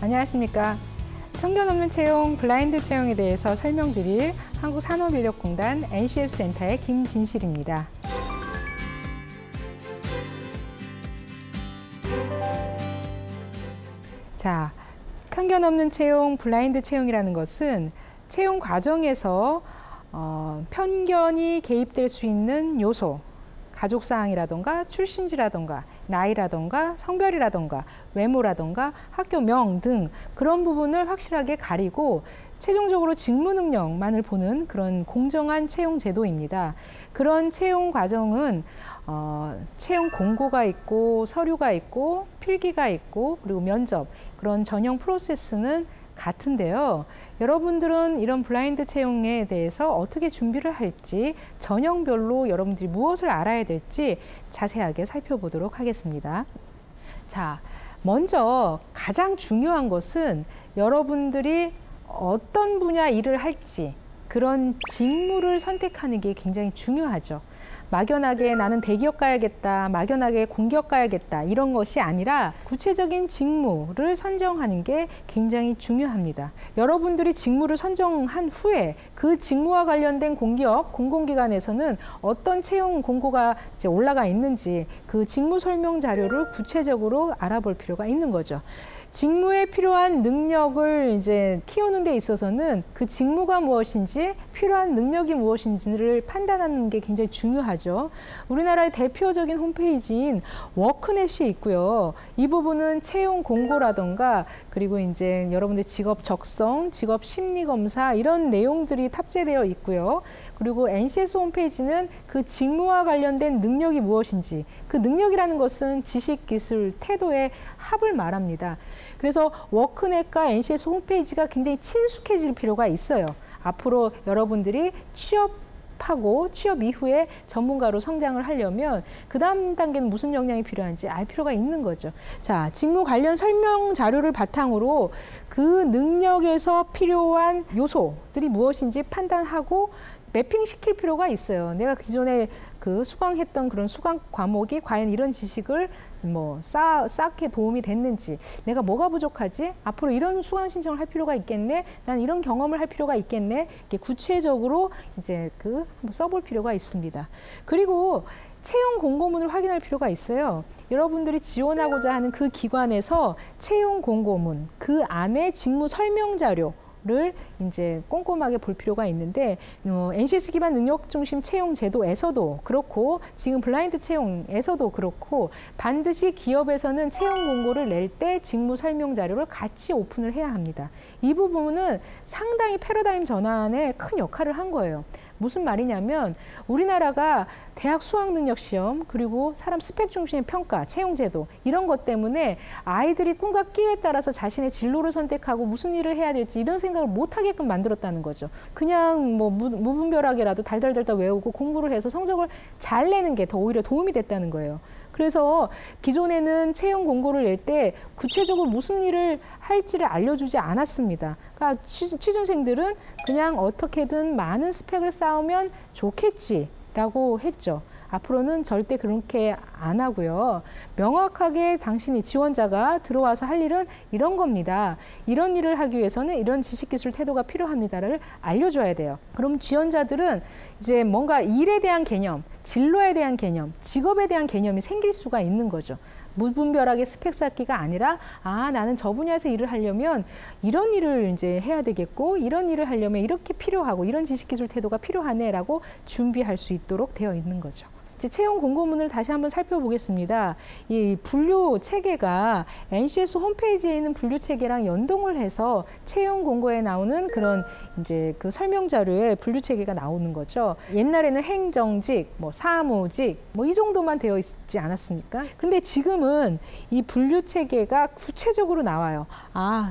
안녕하십니까. 편견 없는 채용, 블라인드 채용에 대해서 설명드릴 한국산업인력공단 NCS 센터의 김진실입니다. 자, 편견 없는 채용, 블라인드 채용이라는 것은 채용 과정에서 편견이 개입될 수 있는 요소, 가족사항이라던가 출신지라던가 나이라던가 성별이라던가 외모라던가 학교명 등 그런 부분을 확실하게 가리고 최종적으로 직무 능력만을 보는 그런 공정한 채용 제도입니다. 그런 채용 과정은 채용 공고가 있고 서류가 있고 필기가 있고 그리고 면접 그런 전형 프로세스는 같은데요. 여러분들은 이런 블라인드 채용에 대해서 어떻게 준비를 할지 전형별로 여러분들이 무엇을 알아야 될지 자세하게 살펴보도록 하겠습니다. 자, 먼저 가장 중요한 것은 여러분들이 어떤 분야 일을 할지 그런 직무를 선택하는 게 굉장히 중요하죠. 막연하게 나는 대기업 가야겠다, 막연하게 공기업 가야겠다 이런 것이 아니라 구체적인 직무를 선정하는 게 굉장히 중요합니다. 여러분들이 직무를 선정한 후에 그 직무와 관련된 공기업, 공공기관에서는 어떤 채용 공고가 이제 올라가 있는지 그 직무 설명 자료를 구체적으로 알아볼 필요가 있는 거죠. 직무에 필요한 능력을 이제 키우는 데 있어서는 그 직무가 무엇인지 필요한 능력이 무엇인지를 판단하는 게 굉장히 중요하죠. 우리나라의 대표적인 홈페이지인 워크넷이 있고요. 이 부분은 채용 공고라던가 그리고 이제 여러분들 직업 적성, 직업 심리 검사 이런 내용들이 탑재되어 있고요. 그리고 NCS 홈페이지는 그 직무와 관련된 능력이 무엇인지 그 능력이라는 것은 지식, 기술, 태도의 합을 말합니다. 그래서 워크넷과 NCS 홈페이지가 굉장히 친숙해질 필요가 있어요. 앞으로 여러분들이 취업하고 취업 이후에 전문가로 성장을 하려면 그 다음 단계는 무슨 역량이 필요한지 알 필요가 있는 거죠. 자, 직무 관련 설명 자료를 바탕으로 그 능력에서 필요한 요소들이 무엇인지 판단하고 매핑시킬 필요가 있어요. 내가 기존에 그 수강했던 그런 수강 과목이 과연 이런 지식을 쌓게 도움이 됐는지, 내가 뭐가 부족하지? 앞으로 이런 수강 신청을 할 필요가 있겠네? 난 이런 경험을 할 필요가 있겠네? 이렇게 구체적으로 이제 한번 써볼 필요가 있습니다. 그리고 채용 공고문을 확인할 필요가 있어요. 여러분들이 지원하고자 하는 그 기관에서 채용 공고문, 그 안에 직무 설명 자료, 를 이제 꼼꼼하게 볼 필요가 있는데 NCS 기반 능력 중심 채용 제도에서도 그렇고 지금 블라인드 채용에서도 그렇고 반드시 기업에서는 채용 공고를 낼 때 직무 설명 자료를 같이 오픈을 해야 합니다. 이 부분은 상당히 패러다임 전환에 큰 역할을 한 거예요. 무슨 말이냐면 우리나라가 대학 수학능력시험 그리고 사람 스펙 중심의 평가, 채용제도 이런 것 때문에 아이들이 꿈과 끼에 따라서 자신의 진로를 선택하고 무슨 일을 해야 될지 이런 생각을 못하게끔 만들었다는 거죠. 그냥 무분별하게라도 달달달달 외우고 공부를 해서 성적을 잘 내는 게 더 오히려 도움이 됐다는 거예요. 그래서 기존에는 채용 공고를 낼 때 구체적으로 무슨 일을 할지를 알려주지 않았습니다. 그러니까 취준생들은 그냥 어떻게든 많은 스펙을 쌓으면 좋겠지라고 했죠. 앞으로는 절대 그렇게 안 하고요. 명확하게 당신이 지원자가 들어와서 할 일은 이런 겁니다. 이런 일을 하기 위해서는 이런 지식, 기술, 태도가 필요합니다를 알려줘야 돼요. 그럼 지원자들은 이제 뭔가 일에 대한 개념, 진로에 대한 개념, 직업에 대한 개념이 생길 수가 있는 거죠. 무분별하게 스펙 쌓기가 아니라 나는 저 분야에서 일을 하려면 이런 일을 이제 해야 되겠고 이런 일을 하려면 이렇게 필요하고 이런 지식, 기술, 태도가 필요하네라고 준비할 수 있도록 되어 있는 거죠. 이제 채용 공고문을 다시 한번 살펴보겠습니다. 이 분류 체계가 NCS 홈페이지에 있는 분류 체계랑 연동을 해서 채용 공고에 나오는 그런 이제 그 설명 자료에 분류 체계가 나오는 거죠. 옛날에는 행정직, 사무직, 이 정도만 되어 있지 않았습니까? 근데 지금은 이 분류 체계가 구체적으로 나와요.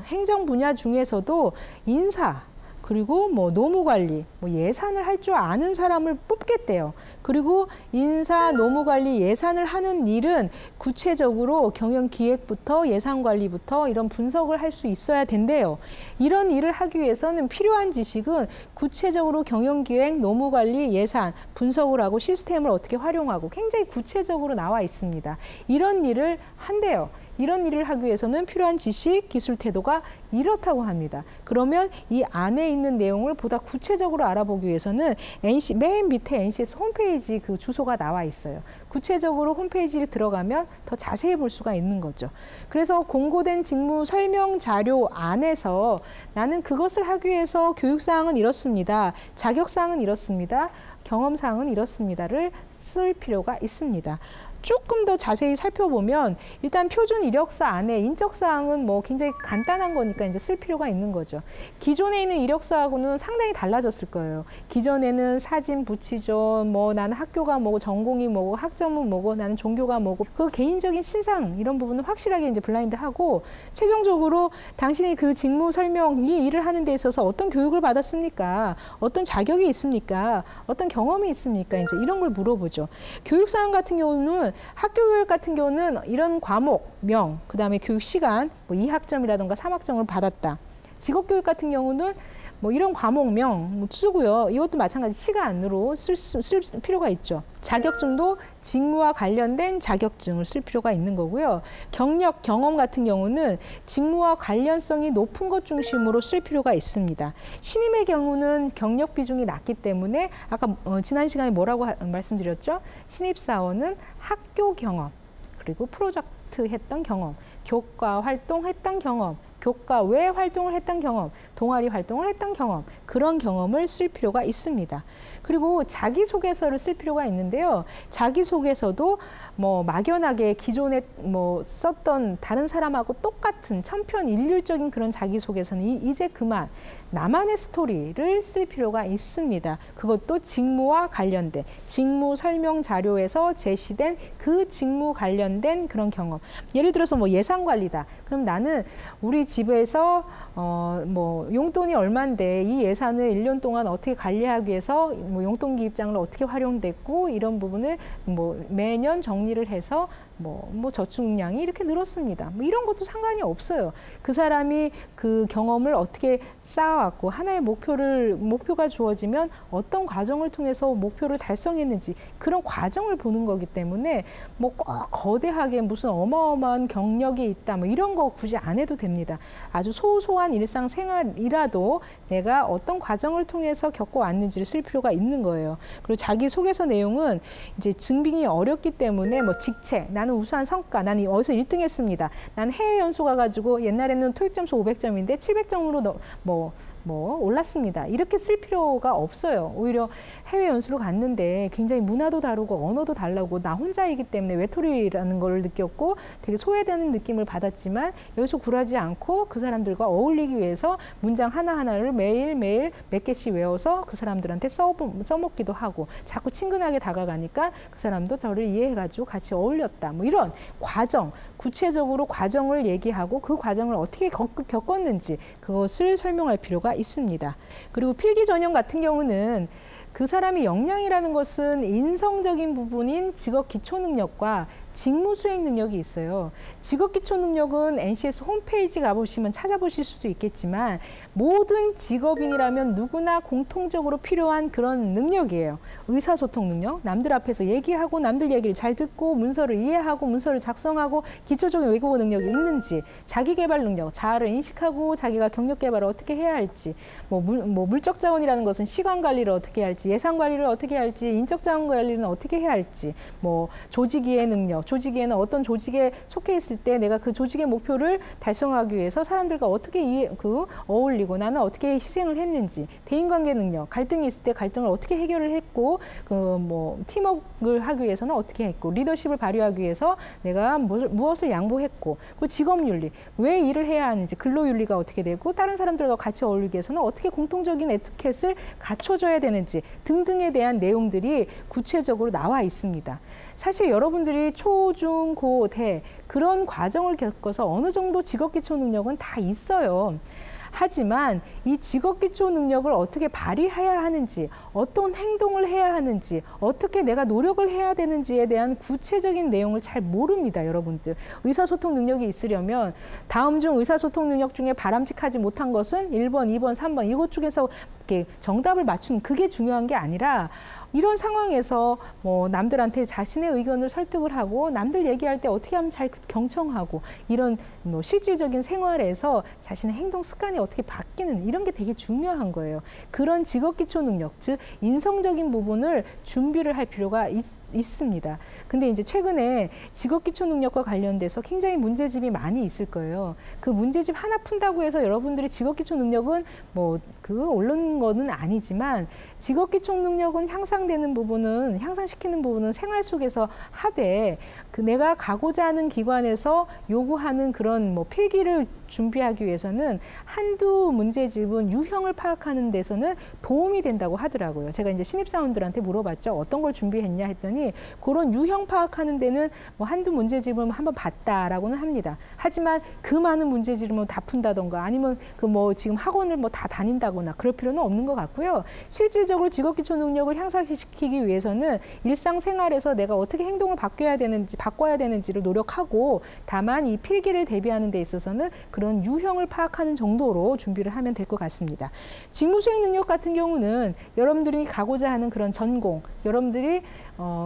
행정 분야 중에서도 인사, 그리고 노무관리, 예산을 할 줄 아는 사람을 뽑겠대요. 그리고 인사, 노무관리, 예산을 하는 일은 구체적으로 경영기획부터 예산관리부터 이런 분석을 할 수 있어야 된대요. 이런 일을 하기 위해서는 필요한 지식은 구체적으로 경영기획, 노무관리, 예산, 분석을 하고 시스템을 어떻게 활용하고 굉장히 구체적으로 나와 있습니다. 이런 일을 한대요. 이런 일을 하기 위해서는 필요한 지식, 기술, 태도가 이렇다고 합니다. 그러면 이 안에 있는 내용을 보다 구체적으로 알아보기 위해서는 맨 밑에 NCS 홈페이지 그 주소가 나와 있어요. 구체적으로 홈페이지를 들어가면 더 자세히 볼 수가 있는 거죠. 그래서 공고된 직무 설명 자료 안에서 나는 그것을 하기 위해서 교육사항은 이렇습니다. 자격사항은 이렇습니다. 경험사항은 이렇습니다를 쓸 필요가 있습니다. 조금 더 자세히 살펴보면 일단 표준 이력서 안에 인적사항은 뭐 굉장히 간단한 거니까 이제 쓸 필요가 있는 거죠. 기존에 있는 이력서하고는 상당히 달라졌을 거예요. 기존에는 사진 붙이죠. 뭐 나는 학교가 뭐고 전공이 뭐고 학점은 뭐고 나는 종교가 뭐고 그 개인적인 신상 이런 부분은 확실하게 이제 블라인드하고 최종적으로 당신이 그 직무 설명 이 일을 하는 데 있어서 어떤 교육을 받았습니까? 어떤 자격이 있습니까? 어떤 경험이 있습니까? 이제 이런 걸 물어보죠. 교육사항 같은 경우는 학교 교육 같은 경우는 이런 과목명, 그다음에 교육 시간, 뭐 2학점이라든가 3학점을 받았다. 직업교육 같은 경우는 뭐 이런 과목명 쓰고요. 이것도 마찬가지 시간으로 쓸 필요가 있죠. 자격증도 직무와 관련된 자격증을 쓸 필요가 있는 거고요. 경력, 경험 같은 경우는 직무와 관련성이 높은 것 중심으로 쓸 필요가 있습니다. 신임의 경우는 경력 비중이 낮기 때문에 아까 지난 시간에 뭐라고 말씀드렸죠? 신입사원은 학교 경험, 그리고 프로젝트 했던 경험, 교과 활동했던 경험, 교과 외 활동을 했던 경험, 동아리 활동을 했던 경험, 그런 경험을 쓸 필요가 있습니다. 그리고 자기소개서를 쓸 필요가 있는데요. 자기소개서도 뭐 막연하게 기존에 뭐 썼던 다른 사람하고 똑같은 천편일률적인 그런 자기소개서는 이제 그만 나만의 스토리를 쓸 필요가 있습니다. 그것도 직무와 관련된 직무 설명 자료에서 제시된 그 직무 관련된 그런 경험. 예를 들어서 뭐 예산관리다. 그럼 나는 우리 집에서 뭐 용돈이 얼만데 이 예산을 1년 동안 어떻게 관리하기 위해서 뭐 용돈 기입장을 어떻게 활용됐고 이런 부분을 뭐 매년 정리를 해서 뭐 저축량이 이렇게 늘었습니다. 뭐 이런 것도 상관이 없어요. 그 사람이 그 경험을 어떻게 쌓아왔고 하나의 목표가 주어지면 어떤 과정을 통해서 목표를 달성했는지 그런 과정을 보는 거기 때문에 뭐 꼭 거대하게 무슨 어마어마한 경력이 있다 뭐 이런 거 굳이 안 해도 됩니다. 아주 소소한 일상생활이라도 내가 어떤 과정을 통해서 겪어왔는지를 쓸 필요가 있는 거예요. 그리고 자기소개서 내용은 이제 증빙이 어렵기 때문에 뭐 직책, 나는 우수한 성과, 나는 어디서 1등 했습니다. 난 해외 연수 가가지고 옛날에는 토익 점수 500점인데 700점으로 올랐습니다. 이렇게 쓸 필요가 없어요. 오히려 해외 연수를 갔는데 굉장히 문화도 다르고 언어도 달라고 나 혼자이기 때문에 외톨이라는 걸 느꼈고 되게 소외되는 느낌을 받았지만 여기서 굴하지 않고 그 사람들과 어울리기 위해서 문장 하나하나를 매일매일 몇 개씩 외워서 그 사람들한테 써먹기도 하고 자꾸 친근하게 다가가니까 그 사람도 저를 이해해가지고 같이 어울렸다. 뭐 이런 과정, 구체적으로 과정을 얘기하고 그 과정을 어떻게 겪었는지 그것을 설명할 필요가 있습니다. 그리고 필기 전형 같은 경우는 그 사람의 역량이라는 것은 인성적인 부분인 직업 기초 능력과 직무 수행 능력이 있어요. 직업 기초 능력은 NCS 홈페이지 가보시면 찾아보실 수도 있겠지만 모든 직업인이라면 누구나 공통적으로 필요한 그런 능력이에요. 의사소통 능력, 남들 앞에서 얘기하고 남들 얘기를 잘 듣고 문서를 이해하고 문서를 작성하고 기초적인 외국어 능력이 있는지, 자기개발 능력, 자아를 인식하고 자기가 경력 개발을 어떻게 해야 할지, 물적 자원이라는 것은 시간 관리를 어떻게 할지, 예산 관리를 어떻게 할지, 인적 자원 관리는 어떻게 해야 할지, 조직 이해 능력, 조직에는 어떤 조직에 속해 있을 때 내가 그 조직의 목표를 달성하기 위해서 사람들과 어떻게 어울리고 나는 어떻게 희생을 했는지, 대인관계 능력, 갈등이 있을 때 갈등을 어떻게 해결을 했고, 팀워크를 하기 위해서는 어떻게 했고, 리더십을 발휘하기 위해서 내가 무엇을 양보했고, 그 직업윤리, 왜 일을 해야 하는지, 근로윤리가 어떻게 되고, 다른 사람들과 같이 어울리기 위해서는 어떻게 공통적인 에티켓을 갖춰줘야 되는지 등등에 대한 내용들이 구체적으로 나와 있습니다. 사실 여러분들이 초, 중, 고, 대 그런 과정을 겪어서 어느 정도 직업기초 능력은 다 있어요. 하지만 이 직업기초 능력을 어떻게 발휘해야 하는지, 어떤 행동을 해야 하는지, 어떻게 내가 노력을 해야 되는지에 대한 구체적인 내용을 잘 모릅니다, 여러분들. 의사소통 능력이 있으려면 다음 중 의사소통 능력 중에 바람직하지 못한 것은 1번, 2번, 3번 이것 중에서 이렇게 정답을 맞추는 그게 중요한 게 아니라 이런 상황에서 뭐 남들한테 자신의 의견을 설득을 하고 남들 얘기할 때 어떻게 하면 잘 경청하고 이런 뭐 실질적인 생활에서 자신의 행동 습관이 어떻게 바뀌는 이런 게 되게 중요한 거예요. 그런 직업기초 능력, 즉 인성적인 부분을 준비를 할 필요가 있습니다. 근데 이제 최근에 직업기초 능력과 관련돼서 굉장히 문제집이 많이 있을 거예요. 그 문제집 하나 푼다고 해서 여러분들이 직업기초 능력은 뭐 그 오른 거는 아니지만 직업기초 능력은 향상시키는 부분은 생활 속에서 하되 그 내가 가고자 하는 기관에서 요구하는 그런 뭐 필기를 준비하기 위해서는 한두 문제집은 유형을 파악하는 데서는 도움이 된다고 하더라고요. 제가 이제 신입사원들한테 물어봤죠. 어떤 걸 준비했냐 했더니 그런 유형 파악하는 데는 뭐 한두 문제집을 한번 봤다라고는 합니다. 하지만 그 많은 문제집을 다 푼다던가 아니면 그 뭐 지금 학원을 뭐 다 다닌다거나 그럴 필요는 없는 것 같고요. 실질적으로 직업기초 능력을 향상시키기 위해서는 일상생활에서 내가 어떻게 행동을 바꿔야 되는지를 노력하고 다만 이 필기를 대비하는 데 있어서는 그런 유형을 파악하는 정도로 준비를 하면 될 것 같습니다. 직무수행 능력 같은 경우는 여러분들이 가고자 하는 그런 전공, 여러분들이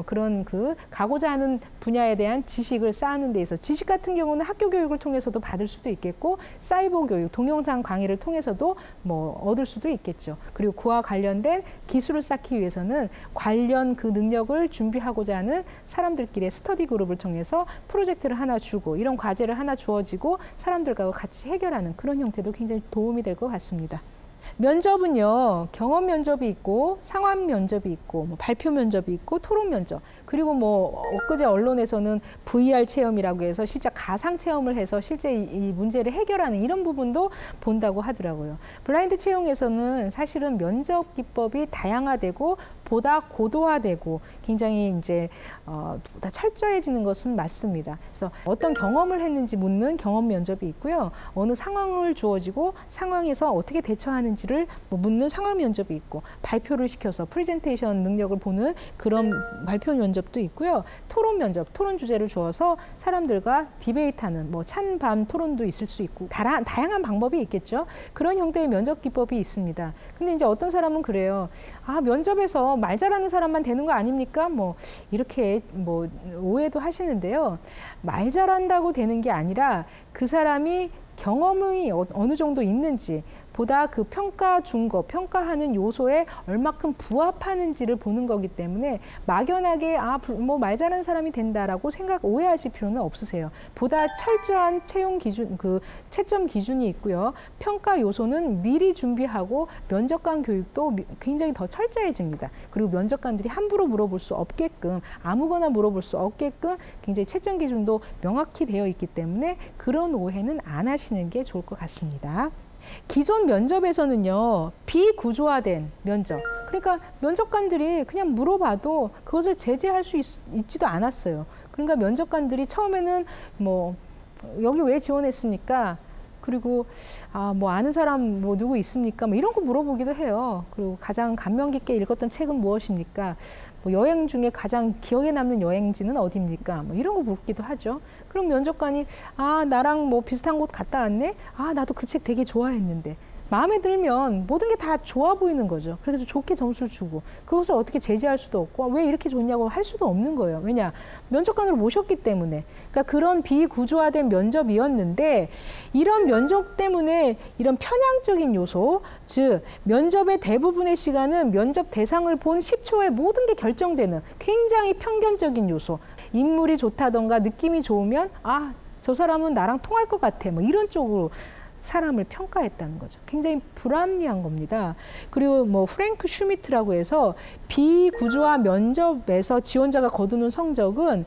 그런 그 가고자 하는 분야에 대한 지식을 쌓는 데 있어서 지식 같은 경우는 학교 교육을 통해서도 받을 수도 있겠고 사이버 교육, 동영상 강의를 통해서도 뭐 얻을 수도 있겠죠. 그리고 그와 관련된 기술을 쌓기 위해서는 관련 그 능력을 준비하고자 하는 사람들끼리의 스터디 그룹을 통해서 프로젝트를 하나 주고 이런 과제를 하나 주어지고 사람들과 같이 해결하는 그런 형태도 굉장히 도움이 될 것 같습니다. 면접은요, 경험 면접이 있고 상황 면접이 있고 뭐 발표 면접이 있고 토론 면접, 그리고 뭐 엊그제 언론에서는 VR 체험이라고 해서 실제 가상 체험을 해서 실제 이 문제를 해결하는 이런 부분도 본다고 하더라고요. 블라인드 채용에서는 사실은 면접 기법이 다양화되고 보다 고도화되고 굉장히 이제 보다 철저해지는 것은 맞습니다. 그래서 어떤 경험을 했는지 묻는 경험 면접이 있고요. 어느 상황을 주어지고 상황에서 어떻게 대처하는지를 묻는 상황 면접이 있고 발표를 시켜서 프레젠테이션 능력을 보는 그런 발표 면접도 있고요. 토론 면접, 토론 주제를 주어서 사람들과 디베이트하는 뭐 찬반 토론도 있을 수 있고 다양한 방법이 있겠죠. 그런 형태의 면접 기법이 있습니다. 근데 이제 어떤 사람은 그래요. 아, 면접에서 말 잘하는 사람만 되는 거 아닙니까? 뭐 이렇게 뭐 오해도 하시는데요. 말 잘한다고 되는 게 아니라 그 사람이 경험이 어느 정도 있는지 보다 그 평가 준 거, 평가하는 요소에 얼마큼 부합하는지를 보는 거기 때문에 막연하게 뭐 말 잘하는 사람이 된다라고 오해하실 필요는 없으세요. 보다 철저한 채용 기준, 그 채점 기준이 있고요. 평가 요소는 미리 준비하고 면접관 교육도 굉장히 더 철저해집니다. 그리고 면접관들이 함부로 물어볼 수 없게끔 아무거나 물어볼 수 없게끔 굉장히 채점 기준도 명확히 되어 있기 때문에 그런 오해는 안 하시는 게 좋을 것 같습니다. 기존 면접에서는요, 비구조화된 면접. 그러니까 면접관들이 그냥 물어봐도 그것을 제재할 수 있지도 않았어요. 그러니까 면접관들이 처음에는 뭐, 여기 왜 지원했습니까? 그리고 뭐 아는 사람 뭐 누구 있습니까? 뭐 이런 거 물어보기도 해요. 그리고 가장 감명 깊게 읽었던 책은 무엇입니까? 뭐 여행 중에 가장 기억에 남는 여행지는 어디입니까? 뭐 이런 거 묻기도 하죠. 그럼 면접관이 나랑 뭐 비슷한 곳 갔다 왔네? 나도 그 책 되게 좋아했는데. 마음에 들면 모든 게 다 좋아 보이는 거죠. 그래서 좋게 점수를 주고 그것을 어떻게 제재할 수도 없고 왜 이렇게 좋냐고 할 수도 없는 거예요. 왜냐? 면접관으로 모셨기 때문에. 그러니까 그런 비구조화된 면접이었는데 이런 면접 때문에 이런 편향적인 요소, 즉 면접의 대부분의 시간은 면접 대상을 본 10초에 모든 게 결정되는 굉장히 편견적인 요소. 인물이 좋다던가 느낌이 좋으면 저 사람은 나랑 통할 것 같아. 뭐 이런 쪽으로 사람을 평가했다는 거죠. 굉장히 불합리한 겁니다. 그리고 뭐 프랭크 슈미트라고 해서 비구조화 면접에서 지원자가 거두는 성적은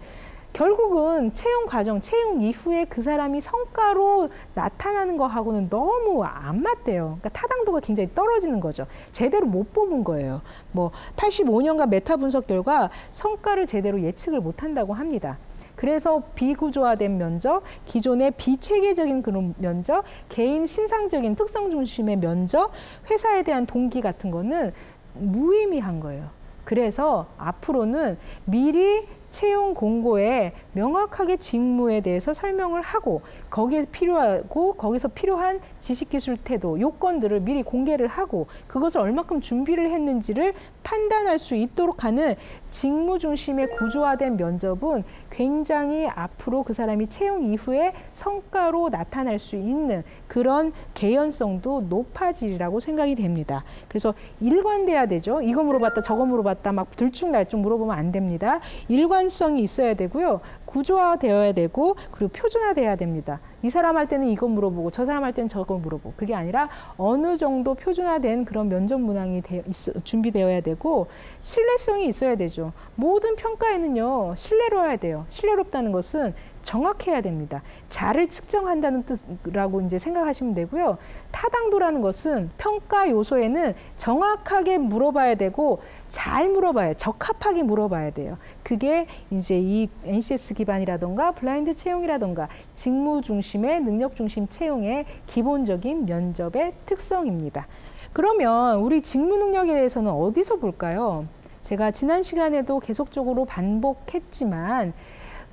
결국은 채용 과정, 채용 이후에 그 사람이 성과로 나타나는 거하고는 너무 안 맞대요. 그러니까 타당도가 굉장히 떨어지는 거죠. 제대로 못 뽑은 거예요. 뭐 85년간 메타 분석 결과 성과를 제대로 예측을 못 한다고 합니다. 그래서 비구조화된 면접, 기존의 비체계적인 그런 면접, 개인 신상적인 특성 중심의 면접, 회사에 대한 동기 같은 거는 무의미한 거예요. 그래서 앞으로는 미리 채용 공고에 명확하게 직무에 대해서 설명을 하고 거기에 필요하고 거기서 필요한 지식, 기술, 태도, 요건들을 미리 공개를 하고 그것을 얼마큼 준비를 했는지를 판단할 수 있도록 하는 직무 중심의 구조화된 면접은 굉장히 앞으로 그 사람이 채용 이후에 성과로 나타날 수 있는 그런 개연성도 높아지리라고 생각이 됩니다. 그래서 일관돼야 되죠. 이거 물어봤다 저거 물어봤다 막 들쭉날쭉 물어보면 안 됩니다. 일관성이 있어야 되고요. 구조화되어야 되고 그리고 표준화돼야 됩니다. 이 사람 할 때는 이거 물어보고 저 사람 할 때는 저거 물어보고 그게 아니라 어느 정도 표준화된 그런 면접 문항이 준비되어야 되고 신뢰성이 있어야 되죠. 모든 평가에는요. 신뢰로 해야 돼요. 신뢰롭다는 것은 정확해야 됩니다. 자를 측정한다는 뜻이라고 이제 생각하시면 되고요. 타당도라는 것은 평가 요소에는 정확하게 물어봐야 되고 잘 물어봐야 적합하게 물어봐야 돼요. 그게 이제 이 NCS 기반이라던가 블라인드 채용이라던가 직무 중심의 능력 중심 채용의 기본적인 면접의 특성입니다. 그러면 우리 직무 능력에 대해서는 어디서 볼까요? 제가 지난 시간에도 계속적으로 반복했지만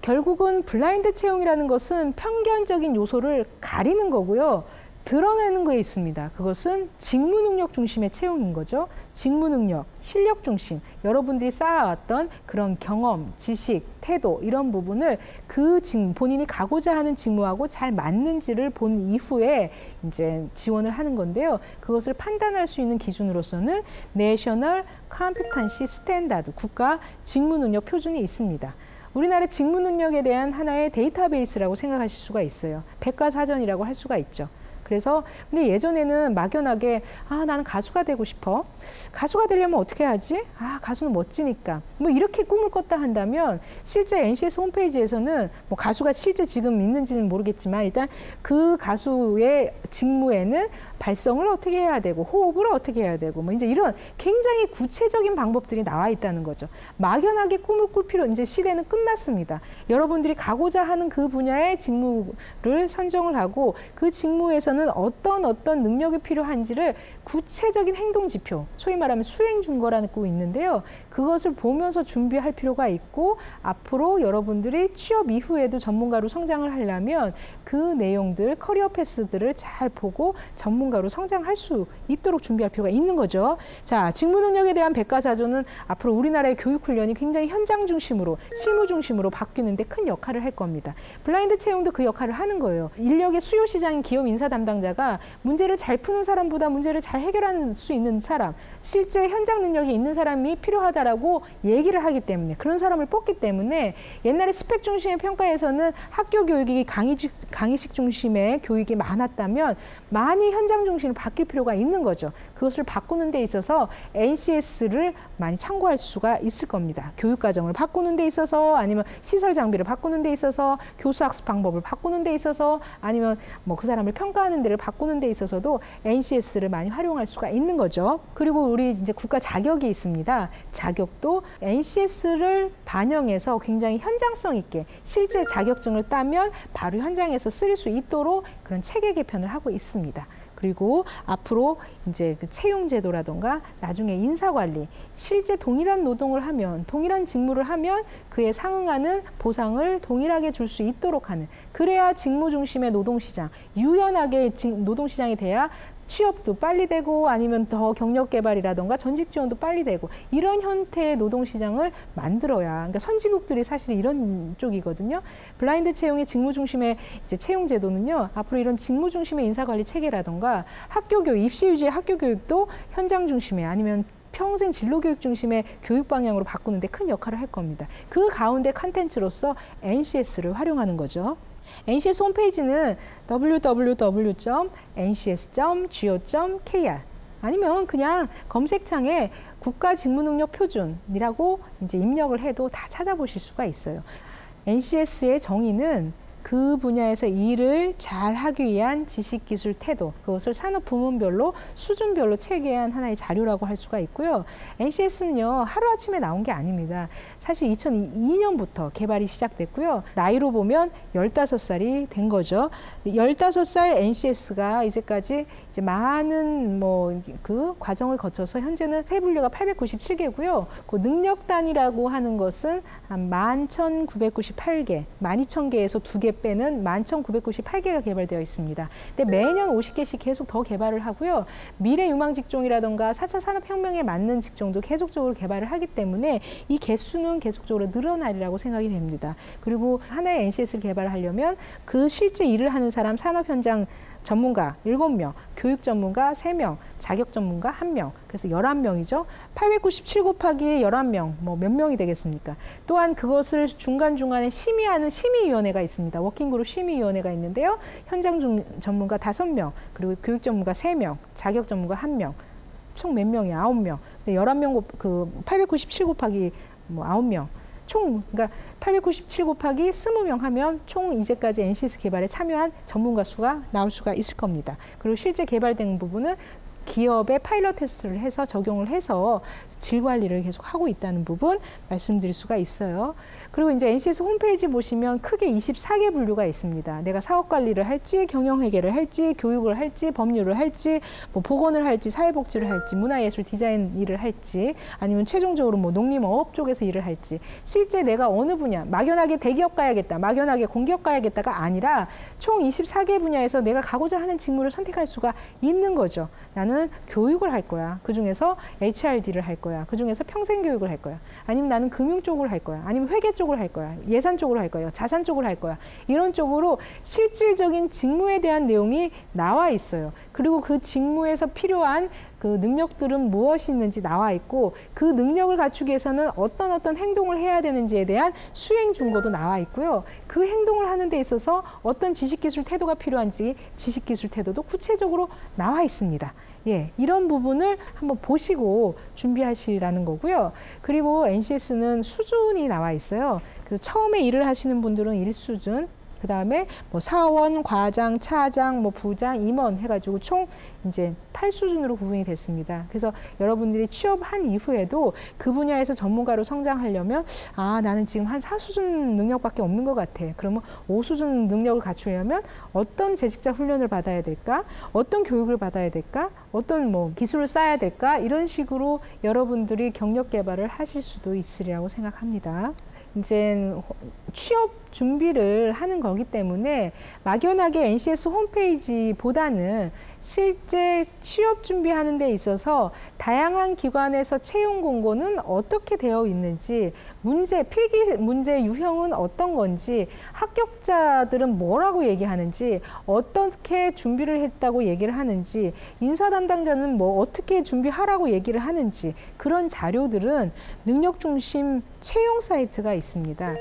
결국은 블라인드 채용이라는 것은 편견적인 요소를 가리는 거고요. 드러내는 거에 있습니다. 그것은 직무 능력 중심의 채용인 거죠. 직무 능력, 실력 중심, 여러분들이 쌓아왔던 그런 경험, 지식, 태도 이런 부분을 그 본인이 가고자 하는 직무하고 잘 맞는지를 본 이후에 이제 지원을 하는 건데요. 그것을 판단할 수 있는 기준으로서는 내셔널 컴피턴시 스탠다드, 국가 직무 능력 표준이 있습니다. 우리나라 직무 능력에 대한 하나의 데이터베이스라고 생각하실 수가 있어요. 백과사전이라고 할 수가 있죠. 그래서 근데 예전에는 막연하게 나는 가수가 되고 싶어. 가수가 되려면 어떻게 하지? 가수는 멋지니까. 뭐 이렇게 꿈을 꿨다 한다면 실제 NCS 홈페이지에서는 뭐 가수가 실제 지금 있는지는 모르겠지만 일단 그 가수의 직무에는 발성을 어떻게 해야 되고 호흡을 어떻게 해야 되고 뭐 이제 이런 굉장히 구체적인 방법들이 나와 있다는 거죠. 막연하게 꿈을 꿀 필요 이제 시대는 끝났습니다. 여러분들이 가고자 하는 그 분야의 직무를 선정을 하고 그 직무에서는 어떤 능력이 필요한지를 구체적인 행동 지표, 소위 말하면 수행 준거라고 있는데요. 그것을 보면서 준비할 필요가 있고 앞으로 여러분들이 취업 이후에도 전문가로 성장을 하려면 그 내용들, 커리어 패스들을 잘 보고 전문가로 성장할 수 있도록 준비할 필요가 있는 거죠. 자, 직무 능력에 대한 백과사전은 앞으로 우리나라의 교육 훈련이 굉장히 현장 중심으로, 실무 중심으로 바뀌는데 큰 역할을 할 겁니다. 블라인드 채용도 그 역할을 하는 거예요. 인력의 수요 시장인 기업 인사 담당자가 문제를 잘 푸는 사람보다 문제를 잘 해결할 수 있는 사람, 실제 현장 능력이 있는 사람이 필요하다라고 얘기를 하기 때문에 그런 사람을 뽑기 때문에 옛날에 스펙 중심의 평가에서는 학교 교육이 강의식 중심의 교육이 많았다면 많이 현장 중심으로 바뀔 필요가 있는 거죠. 그것을 바꾸는 데 있어서 NCS를 많이 참고할 수가 있을 겁니다. 교육 과정을 바꾸는 데 있어서 아니면 시설 장비를 바꾸는 데 있어서 교수 학습 방법을 바꾸는 데 있어서 아니면 뭐 그 사람을 평가하는 데를 바꾸는 데 있어서도 NCS를 많이 활용할 수가 있는 거죠. 그리고 우리 이제 국가 자격이 있습니다. 자격도 NCS를 반영해서 굉장히 현장성 있게 실제 자격증을 따면 바로 현장에서 쓸 수 있도록 그런 체계 개편을 하고 있습니다. 그리고 앞으로 이제 그 채용 제도라던가 나중에 인사관리, 실제 동일한 노동을 하면, 동일한 직무를 하면 그에 상응하는 보상을 동일하게 줄 수 있도록 하는, 그래야 직무 중심의 노동시장, 유연하게 노동시장이 돼야 취업도 빨리 되고 아니면 더 경력 개발이라던가 전직 지원도 빨리 되고 이런 형태의 노동시장을 만들어야, 그러니까 선진국들이 사실 이런 쪽이거든요. 블라인드 채용의 직무 중심의 이제 채용 제도는요, 앞으로 이런 직무 중심의 인사관리 체계라던가 학교 교육, 입시 유지의 학교 교육도 현장 중심의 아니면 평생 진로교육 중심의 교육 방향으로 바꾸는 데 큰 역할을 할 겁니다. 그 가운데 컨텐츠로서 NCS를 활용하는 거죠. NCS 홈페이지는 www.ncs.go.kr 아니면 그냥 검색창에 국가직무능력 표준이라고 이제 입력을 해도 다 찾아보실 수가 있어요. NCS의 정의는 그 분야에서 일을 잘 하기 위한 지식, 기술, 태도, 그것을 산업 부문별로 수준별로 체계한 하나의 자료라고 할 수가 있고요. NCS는요, 하루아침에 나온 게 아닙니다. 사실 2002년부터 개발이 시작됐고요. 나이로 보면 15살이 된 거죠. 15살 NCS가 이제까지 이제 많은 그 과정을 거쳐서 현재는 세 분류가 897개고요. 그 능력 단위라고 하는 것은 한 11,998개, 12,000개에서 2개 빼는 11,998개가 개발되어 있습니다. 근데 매년 50개씩 계속 더 개발을 하고요. 미래 유망 직종이라던가 4차 산업혁명에 맞는 직종도 계속적으로 개발을 하기 때문에 이 개수는 계속적으로 늘어나리라고 생각이 됩니다. 그리고 하나의 NCS를 개발하려면 그 실제 일을 하는 사람, 산업 현장 전문가 7명, 교육 전문가 3명, 자격 전문가 1명, 그래서 11명이죠. 897 곱하기 11명, 몇 명이 되겠습니까? 또한 그것을 중간중간에 심의하는 심의위원회가 있습니다. 워킹그룹 심의위원회가 있는데요. 현장 전문가 5명, 그리고 교육 전문가 3명, 자격 전문가 1명, 총 몇 명이야? 9명. 11명, 897 곱하기 9명. 그러니까 897 곱하기 20명 하면 총 이제까지 NCS 개발에 참여한 전문가 수가 나올 수가 있을 겁니다. 그리고 실제 개발된 부분은 기업의 파일럿 테스트를 해서 적용을 해서 질 관리를 계속 하고 있다는 부분 말씀드릴 수가 있어요. 그리고 이제 NCS 홈페이지 보시면 크게 24개 분류가 있습니다. 내가 사업 관리를 할지, 경영 회계를 할지, 교육을 할지, 법률을 할지, 보건을 할지, 사회복지를 할지, 문화예술 디자인 일을 할지, 아니면 최종적으로 농림어업 쪽에서 일을 할지, 실제 내가 어느 분야, 막연하게 대기업 가야겠다, 막연하게 공기업 가야겠다가 아니라 총 24개 분야에서 내가 가고자 하는 직무를 선택할 수가 있는 거죠. 나는 교육을 할 거야. 그중에서 HRD를 할 거야. 그중에서 평생교육을 할 거야. 아니면 나는 금융 쪽을 할 거야. 아니면 회계 쪽을 할 거야. 예산 쪽으로 할 거야. 자산 쪽을 할 거야. 이런 쪽으로 실질적인 직무에 대한 내용이 나와 있어요. 그리고 그 직무에서 필요한 그 능력들은 무엇이 있는지 나와 있고, 그 능력을 갖추기 위해서는 어떤 행동을 해야 되는지에 대한 수행 준거도 나와 있고요. 그 행동을 하는 데 있어서 어떤 지식기술 태도가 필요한지 지식기술 태도도 구체적으로 나와 있습니다. 예, 이런 부분을 한번 보시고 준비하시라는 거고요. 그리고 NCS는 수준이 나와 있어요. 그래서 처음에 일을 하시는 분들은 1수준, 그 다음에 사원, 과장, 차장, 부장, 임원 해가지고 총 이제 8수준으로 구분이 됐습니다. 그래서 여러분들이 취업한 이후에도 그 분야에서 전문가로 성장하려면 나는 지금 한 4수준 능력밖에 없는 것 같아. 그러면 5수준 능력을 갖추려면 어떤 재직자 훈련을 받아야 될까? 어떤 교육을 받아야 될까? 어떤 기술을 쌓아야 될까? 이런 식으로 여러분들이 경력 개발을 하실 수도 있으리라고 생각합니다. 이제 취업 준비를 하는 거기 때문에 막연하게 NCS 홈페이지보다는 실제 취업 준비하는 데 있어서 다양한 기관에서 채용 공고는 어떻게 되어 있는지, 필기 문제 유형은 어떤 건지, 합격자들은 뭐라고 얘기하는지, 어떻게 준비를 했다고 얘기를 하는지, 인사 담당자는 어떻게 준비하라고 얘기를 하는지, 그런 자료들은 능력 중심 채용 사이트가 있습니다.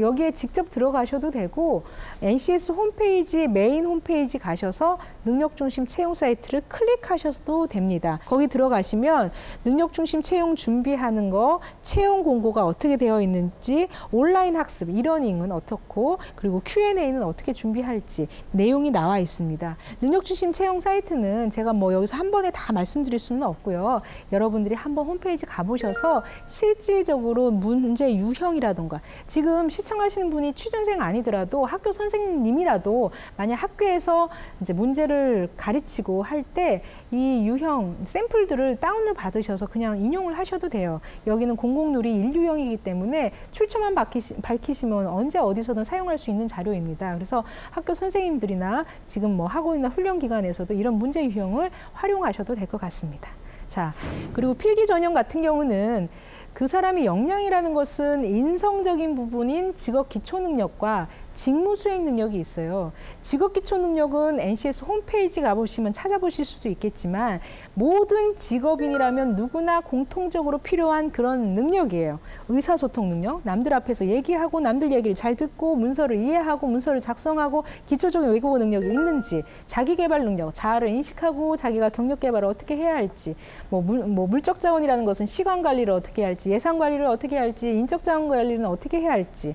여기에 직접 들어가셔도 되고, NCS 홈페이지, 메인 홈페이지 가셔서 능력 중심 채용 사이트를 클릭하셔도 됩니다. 거기 들어가시면 능력 중심 채용 준비하는 거, 채용 공고가 어떻게 되어 있는지, 온라인 학습, 이러닝은 어떻고, 그리고 Q&A는 어떻게 준비할지 내용이 나와 있습니다. 능력 중심 채용 사이트는 제가 여기서 한 번에 다 말씀드릴 수는 없고요. 여러분들이 한번 홈페이지 가보셔서 실질적으로 문제 유형이라던가, 지금 시청하시는 분이 취준생 아니더라도 학교 선생님이라도 만약 학교에서 이제 문제를 가르치고 할 때 이 유형 샘플들을 다운을 받으셔서 그냥 인용을 하셔도 돼요. 여기는 공공누리 1유형이기 때문에 출처만 밝히시면 언제 어디서든 사용할 수 있는 자료입니다. 그래서 학교 선생님들이나 지금 하고 있는 훈련기관에서도 이런 문제 유형을 활용하셔도 될 것 같습니다. 자, 그리고 필기 전형 같은 경우는 그 사람의 역량이라는 것은 인성적인 부분인 직업 기초 능력과 직무 수행 능력이 있어요. 직업 기초 능력은 NCS 홈페이지 가보시면 찾아보실 수도 있겠지만 모든 직업인이라면 누구나 공통적으로 필요한 그런 능력이에요. 의사소통 능력, 남들 앞에서 얘기하고 남들 얘기를 잘 듣고 문서를 이해하고 문서를 작성하고 기초적인 외국어 능력이 있는지, 자기개발 능력, 자아를 인식하고 자기가 경력 개발을 어떻게 해야 할지, 물적 자원이라는 것은 시간 관리를 어떻게 할지, 예산 관리를 어떻게 할지, 인적 자원 관리는 어떻게 해야 할지,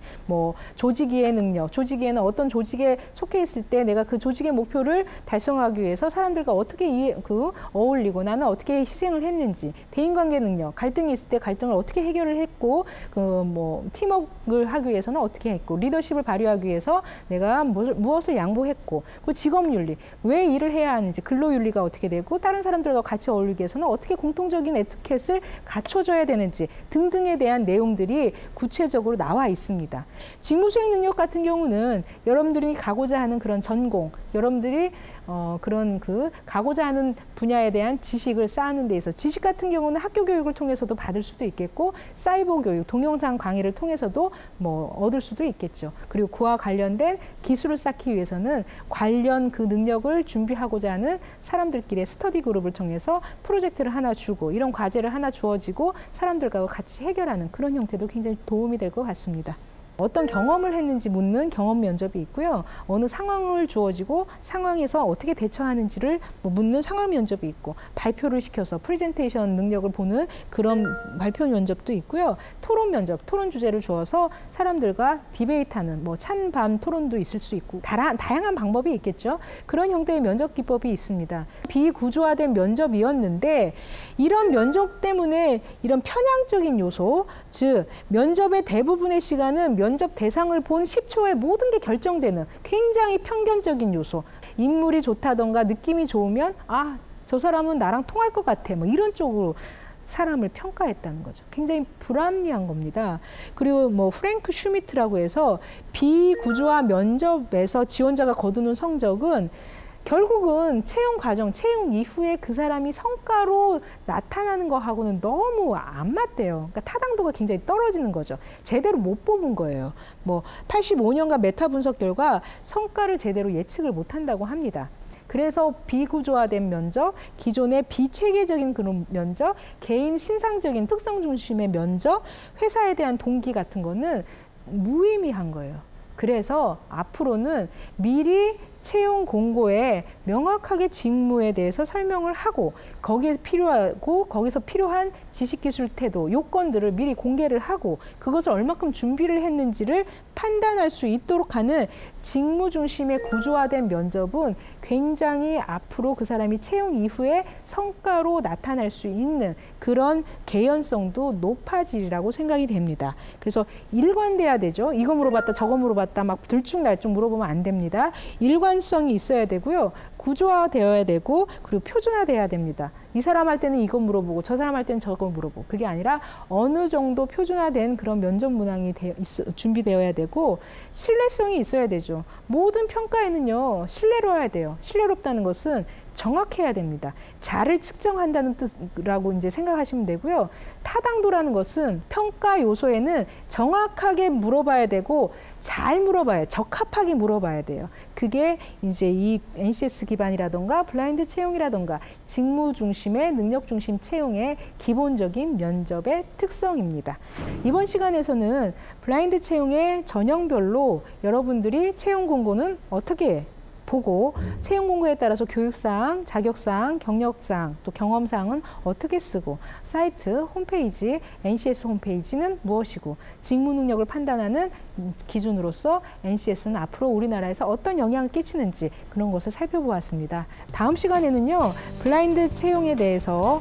조직 이해 능력, 조직에는 어떤 조직에 속해 있을 때 내가 그 조직의 목표를 달성하기 위해서 사람들과 어떻게 어울리고 나는 어떻게 희생을 했는지, 대인관계 능력, 갈등이 있을 때 갈등을 어떻게 해결을 했고, 팀워크를 하기 위해서는 어떻게 했고, 리더십을 발휘하기 위해서 내가 무엇을 양보했고, 그 직업윤리, 왜 일을 해야 하는지, 근로윤리가 어떻게 되고, 다른 사람들과 같이 어울리기 위해서는 어떻게 공통적인 에티켓을 갖춰줘야 되는지 등등에 대한 내용들이 구체적으로 나와 있습니다. 직무수행 능력 같은 경우는 여러분들이 가고자 하는 그런 전공, 여러분들이 가고자 하는 분야에 대한 지식을 쌓는 데 있어서, 지식 같은 경우는 학교 교육을 통해서도 받을 수도 있겠고, 사이버 교육, 동영상 강의를 통해서도 얻을 수도 있겠죠. 그리고 그와 관련된 기술을 쌓기 위해서는 관련 그 능력을 준비하고자 하는 사람들끼리의 스터디 그룹을 통해서 프로젝트를 하나 주고, 이런 과제를 하나 주어지고 사람들과 같이 해결하는 그런 형태도 굉장히 도움이 될 것 같습니다. 어떤 경험을 했는지 묻는 경험 면접이 있고요. 어느 상황을 주어지고 상황에서 어떻게 대처하는지를 묻는 상황 면접이 있고, 발표를 시켜서 프레젠테이션 능력을 보는 그런 발표 면접도 있고요. 토론 면접, 토론 주제를 주어서 사람들과 디베이트하는 찬반 토론도 있을 수 있고, 다양한 방법이 있겠죠. 그런 형태의 면접 기법이 있습니다. 비구조화된 면접이었는데, 이런 면접 때문에 이런 편향적인 요소, 즉 면접의 대부분의 시간은 면접 대상을 본 10초에 모든 게 결정되는 굉장히 편견적인 요소, 인물이 좋다던가 느낌이 좋으면 저 사람은 나랑 통할 것 같아, 이런 쪽으로 사람을 평가했다는 거죠. 굉장히 불합리한 겁니다. 그리고 프랭크 슈미트라고 해서 비구조화 면접에서 지원자가 거두는 성적은 결국은 채용 과정, 채용 이후에 그 사람이 성과로 나타나는 거하고는 너무 안 맞대요. 그러니까 타당도가 굉장히 떨어지는 거죠. 제대로 못 뽑은 거예요. 85년간 메타 분석 결과 성과를 제대로 예측을 못 한다고 합니다. 그래서 비구조화된 면접, 기존의 비체계적인 그런 면접, 개인 신상적인 특성 중심의 면접, 회사에 대한 동기 같은 거는 무의미한 거예요. 그래서 앞으로는 미리 채용 공고에 명확하게 직무에 대해서 설명을 하고, 거기서 필요한 지식, 기술, 태도, 요건들을 미리 공개를 하고, 그것을 얼마큼 준비를 했는지를 판단할 수 있도록 하는 직무 중심의 구조화된 면접은 굉장히 앞으로 그 사람이 채용 이후에 성과로 나타날 수 있는 그런 개연성도 높아지리라고 생각이 됩니다. 그래서 일관돼야 되죠. 이거 물어봤다, 저거 물어봤다, 막 들쭉날쭉 물어보면 안 됩니다. 일관성이 있어야 되고요. 구조화되어야 되고, 그리고 표준화돼야 됩니다. 이 사람 할 때는 이거 물어보고 저 사람 할 때는 저거 물어보고, 그게 아니라 어느 정도 표준화된 그런 면접 문항이 준비되어야 되고, 신뢰성이 있어야 되죠. 모든 평가에는요, 신뢰로워야 돼요. 신뢰롭다는 것은 정확해야 됩니다. 자를 측정한다는 뜻이라고 이제 생각하시면 되고요. 타당도라는 것은 평가 요소에는 정확하게 물어봐야 되고, 잘 물어봐야, 적합하게 물어봐야 돼요. 그게 이제 이 NCS 기반이라던가 블라인드 채용이라던가 직무 중심의 능력 중심 채용의 기본적인 면접의 특성입니다. 이번 시간에서는 블라인드 채용의 전형별로 여러분들이 채용 공고는 어떻게 보고, 채용 공고에 따라서 교육사항, 자격사항, 경력사항, 또 경험사항은 어떻게 쓰고, 사이트, 홈페이지, NCS 홈페이지는 무엇이고, 직무 능력을 판단하는 기준으로서 NCS는 앞으로 우리나라에서 어떤 영향을 끼치는지, 그런 것을 살펴보았습니다. 다음 시간에는요, 블라인드 채용에 대해서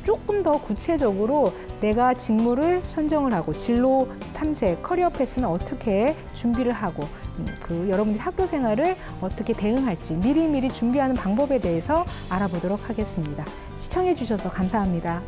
조금 더 구체적으로 내가 직무를 선정을 하고, 진로 탐색, 커리어 패스는 어떻게 준비를 하고, 여러분들이 학교 생활을 어떻게 대응할지 미리미리 준비하는 방법에 대해서 알아보도록 하겠습니다. 시청해 주셔서 감사합니다.